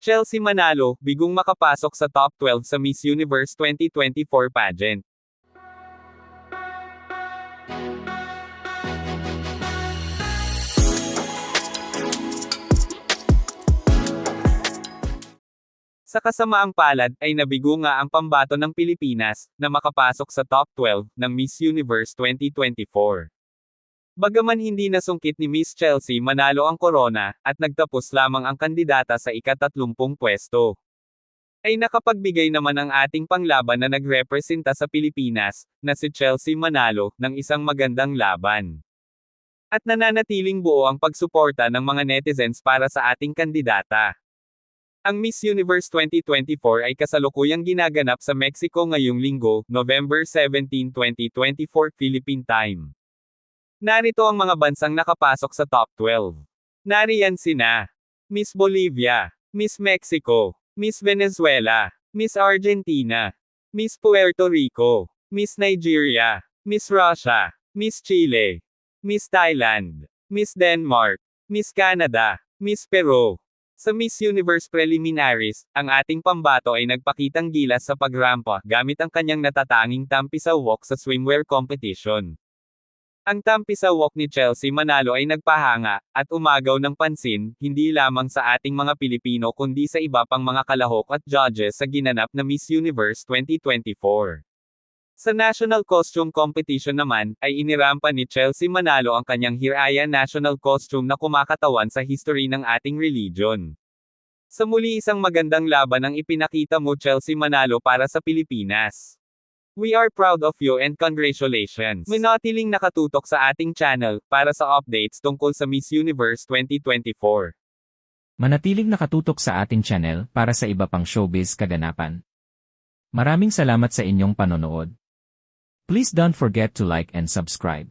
Chelsea Manalo, bigong makapasok sa top 12 sa Miss Universe 2024 pageant. Sa kasamaang palad ay nabigo nga ang pambato ng Pilipinas na makapasok sa top 12 ng Miss Universe 2024. Bagaman hindi nasungkit ni Miss Chelsea Manalo ang corona, at nagtapos lamang ang kandidata sa ika-30 pwesto, ay nakapagbigay naman ang ating panglaban na nagrepresenta sa Pilipinas, na si Chelsea Manalo, ng isang magandang laban. At nananatiling buo ang pagsuporta ng mga netizens para sa ating kandidata. Ang Miss Universe 2024 ay kasalukuyang ginaganap sa Mexico ngayong linggo, November 17, 2024 Philippine Time. Narito ang mga bansang nakapasok sa top 12. Nariyan sina Miss Bolivia, Miss Mexico, Miss Venezuela, Miss Argentina, Miss Puerto Rico, Miss Nigeria, Miss Russia, Miss Chile, Miss Thailand, Miss Denmark, Miss Canada, Miss Peru. Sa Miss Universe Preliminaries, ang ating pambato ay nagpakitang gilas sa pagrampa gamit ang kanyang natatanging tampisaw walk sa swimwear competition. Ang tampisaw walk ni Chelsea Manalo ay nagpahanga, at umagaw ng pansin, hindi lamang sa ating mga Pilipino kundi sa iba pang mga kalahok at judges sa ginanap na Miss Universe 2024. Sa National Costume Competition naman, ay inirampa ni Chelsea Manalo ang kanyang Hiraya National Costume na kumakatawan sa history ng ating religion. Sa muli isang magandang laban ang ipinakita mo Chelsea Manalo para sa Pilipinas. We are proud of you and congratulations. Manatiling nakatutok sa ating channel, para sa updates tungkol sa Miss Universe 2024. Manatiling nakatutok sa ating channel, para sa iba pang showbiz kaganapan. Maraming salamat sa inyong panonood. Please don't forget to like and subscribe.